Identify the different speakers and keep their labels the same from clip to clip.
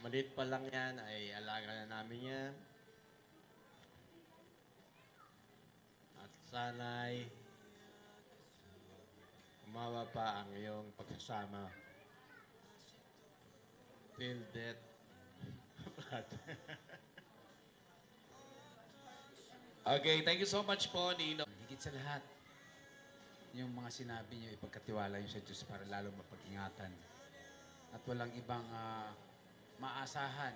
Speaker 1: Maliit pa lang yan, ay alaga na namin yan. At sana'y umawa pa ang iyong pagsasama. Till death.
Speaker 2: Okay, thank you so much po, Nino.
Speaker 3: Higit sa lahat, yung mga sinabi niyo, ipagkatiwala yung sa Diyos para lalo mapag-ingatan. At walang ibang maasahan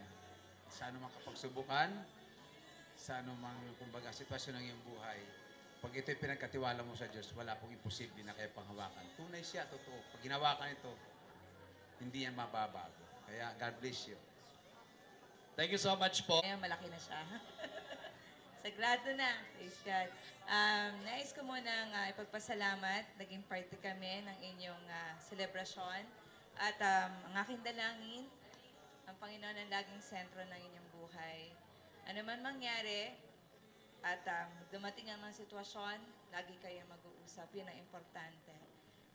Speaker 3: sa anumang kapagsubukan, sa anumang, kumbaga, sitwasyon ng iyong buhay. Pag ito'y pinagkatiwala mo sa Diyos, wala pong imposible na kaya panghawakan. Tunay siya, totoo. Pag hinawakan ito, hindi yan mababago. Kaya, God bless you.
Speaker 2: Thank you so much po.
Speaker 4: Ngayon, malaki na siya. Sagrado na. Praise God. Nais ko munang ipagpasalamat. Naging party kami ng inyong selebrasyon. At ang aking dalangin, ang Panginoon ang laging sentro ng inyong buhay. Ano man mangyari, at dumating ang mga sitwasyon, lagi kayo mag-uusap. Yun ang importante.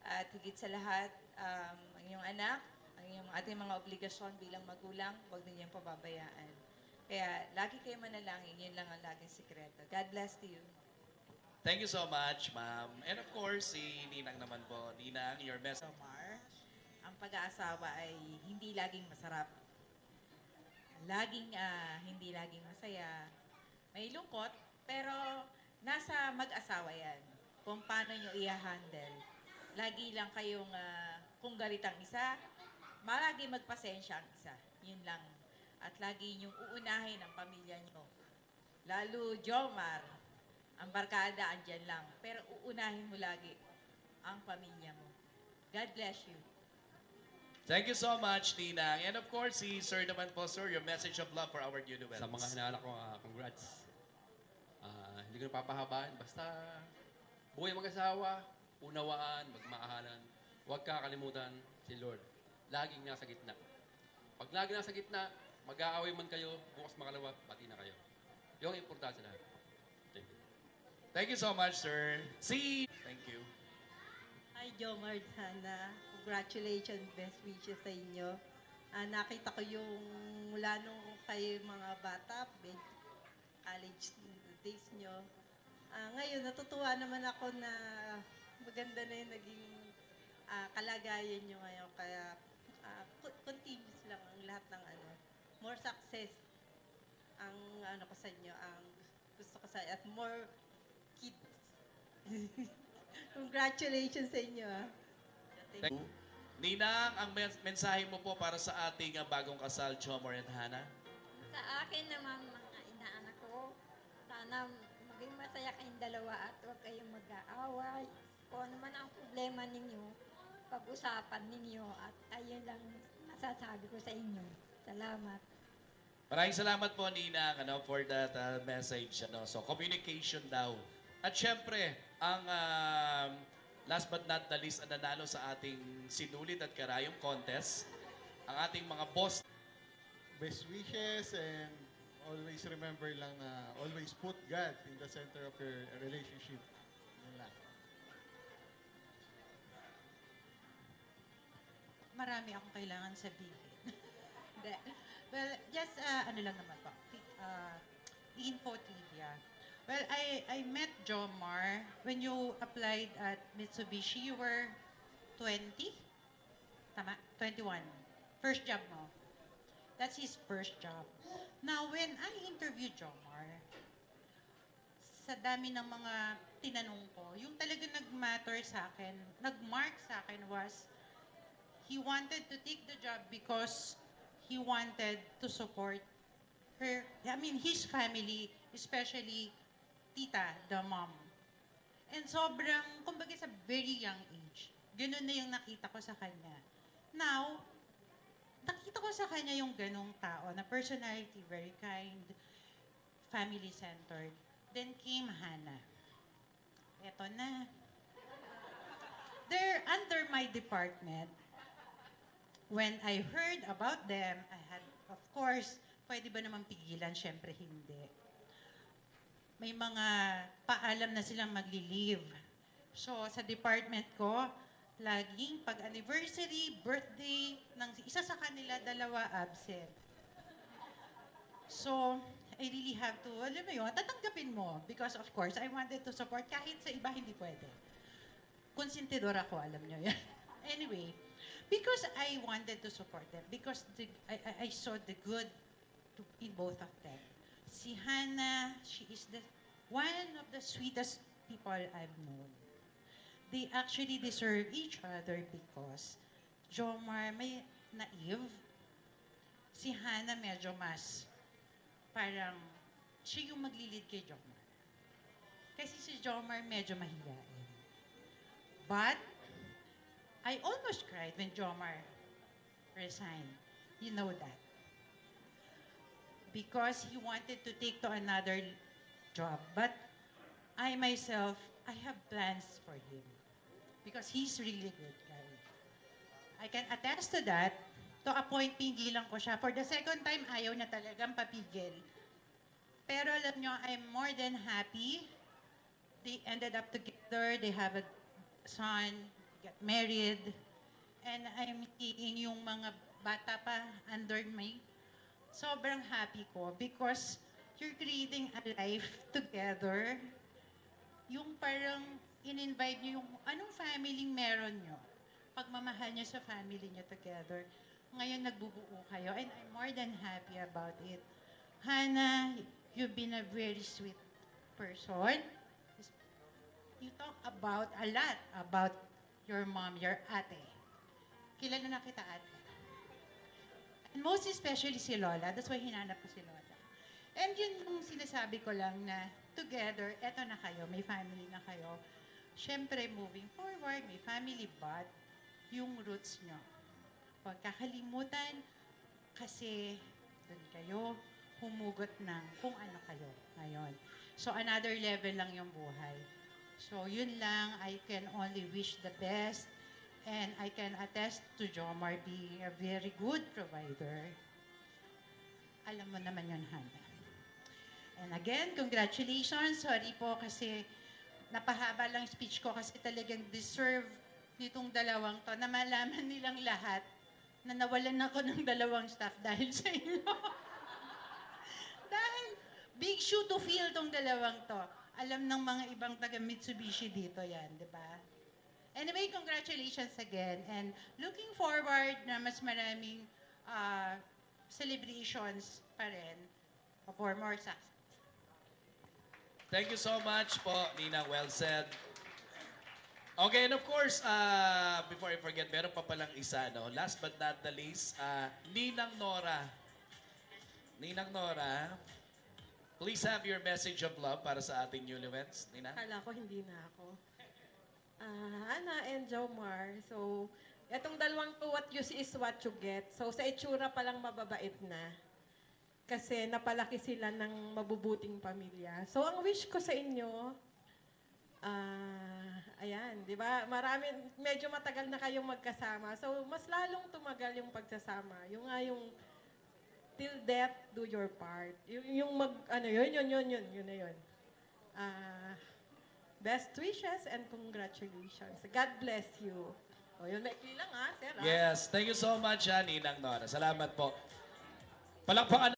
Speaker 4: At higit sa lahat, ang inyong anak, ang inyong ating mga obligasyon bilang magulang, huwag ninyong pababayaan. Kaya lagi kayo manalangin, yun lang ang laging sikreto. God bless to you.
Speaker 2: Thank you so much, ma'am. And of course, si Ninang naman po. Ninang, your message.
Speaker 5: Omar, ang pag-aasawa ay hindi laging masarap. Hindi laging masaya. May lungkot, pero nasa mag-asawa yan. Kung paano nyo i-handle. Lagi lang kayong, kung galit ang isa, malagi magpasensya ang isa. Yun lang. At lagi niyong uunahin ang pamilya niyo. Lalo, Jomar, ang barkada andyan lang. Pero uunahin mo lagi ang pamilya mo. God bless you.
Speaker 2: Thank you so much, Ninang. And of course, si Sir naman po, Sir, your message of love for our newlyweds.
Speaker 1: Sa mga hinala ko, congrats. Hindi ko napapahabaan. Basta buhay mag-asawa, unawaan, magmaahalan. Huwag kakalimutan si Lord. Laging nasa gitna. Pag lagi nasa gitna, mag-aaway man kayo, bukas makalawa, pati na kayo. Yung importante na. Thank you.
Speaker 2: Thank you so much, Sir. Thank you.
Speaker 6: Hi, Jomar Hana. Congratulations, best wishes sa inyo. Nakita ko yung mula nung kayo mga bata, college days nyo. Ngayon, natutuwa naman ako na maganda na yung naging kalagayan nyo ngayon. Kaya, continuous lang ang lahat ng more success ang ko sa inyo, ang gusto ko sa at more kids. Congratulations sa inyo.
Speaker 2: Thank you. Ninang, ang mensahe mo po para sa ating bagong kasal, Jomar and Hannah?
Speaker 7: Sa akin naman, mga inaanak ko, sana maging masaya kayong dalawa at huwag kayong mag-aaway. Kung ano man ang problema ninyo, pag-usapan ninyo at ayun lang masasabi ko sa inyo. Salamat.
Speaker 2: Maraming salamat po, Ninang, for that message. So, communication daw. At syempre, ang last but not the least, ang nanalo sa ating Sinulit at Karayom Contest, ang ating mga boss.
Speaker 8: Best wishes and always remember lang na always put God in the center of your relationship. Yun lang.
Speaker 5: Marami akong kailangan sabihin. Well, just ano lang naman po. Info trivia. Well, I met Jomar when you applied at Mitsubishi. You were 20? Tama? 21. First job mo. That's his first job. Now, when I interviewed Jomar, sa dami ng mga tinanong ko, yung talaga nag-matter sa akin, nag-mark sa akin was, he wanted to take the job because he wanted to support his family, especially tita, the mom. And sobrang, kumbaga sa very young age, ganun na yung nakita ko sa kanya. Now, nakita ko sa kanya yung ganong tao na personality, very kind, family-centered. Then came Hannah. Eto na. They're under my department. When I heard about them, I had, of course, pwede ba naman pigilan? Siyempre hindi. May mga paalam na silang magli-leave. So, sa department ko, laging pag anniversary, birthday, ng isa sa kanila, dalawa absent. So, I really have to, alam mo yun, tatanggapin mo. Because of course, I wanted to support kahit sa iba hindi pwede. Konsentidor ako, alam nyo yan. Anyway, because I wanted to support them, because I saw the good in both of them. Si Hannah, she is one of the sweetest people I've known. They actually deserve each other because Jomar may naive. Si Hannah medyo mas parang siya yung maglilid kay Jomar. Kasi si Jomar medyo mahiyain. But I almost cried when Jomar resigned. You know that. Because he wanted to take to another job. But I myself, I have plans for him. Because he's really good guy. I can attest to that. To a point, pingilan ko siya. For the second time, ayaw na talagang papigil. Pero alam nyo, I'm more than happy. They ended up together. They have a son, got married. And I'm seeing yung mga bata pa under me. Sobrang happy ko because you're creating a life together. Yung parang in-invite nyo yung anong family meron nyo. Pagmamahal nyo sa family nyo together. Ngayon nagbubuo kayo and I'm more than happy about it. Hannah, you've been a very sweet person. You talk about a lot about your mom, your ate. Kilala na kita ate. And most especially si Lola. That's why hinanap ko si Lola. And yun yung sinasabi ko lang na together, eto na kayo, may family na kayo. Siyempre, moving forward, may family, but yung roots nyo. Huwag kakalimutan kasi doon kayo humugot ng kung ano kayo ngayon. So, another level lang yung buhay. So, yun lang. I can only wish the best. And I can attest to Jomar being a very good provider. Alam mo naman yun, Hannah. And again, congratulations. Sorry po kasi napahaba lang speech ko kasi talagang deserve nitong dalawang to na malaman nilang lahat na nawalan ako ng dalawang staff dahil sa inyo. Dahil big shoe to fill tong dalawang to. Alam ng mga ibang taga Mitsubishi dito yan, di ba? Anyway, congratulations again. And looking forward na mas maraming celebrations pa rin for more success.
Speaker 2: Thank you so much po, Nina. Well said. Okay, and of course, before I forget, meron pa palang isa, no? Last but not the least, Ninang Nora. Ninang Nora, please have your message of love para sa ating newlyweds. Nina?
Speaker 6: Akala ko hindi na ako. Hannah and Jomar. So, etong dalawang to, what you see is what you get. So, sa itsura pa lang mababait na. Kasi napalaki sila ng mabubuting pamilya. So, ang wish ko sa inyo, ayan, di ba? Medyo matagal na kayong magkasama. So, mas lalong tumagal yung pagsasama. Yung nga yung till death, do your part. Yung yun na yun. Best wishes and congratulations. God bless you. O, yun, maikli lang sir.
Speaker 2: Yes, thank you so much, Ninang Nora. Salamat po. Palakpakan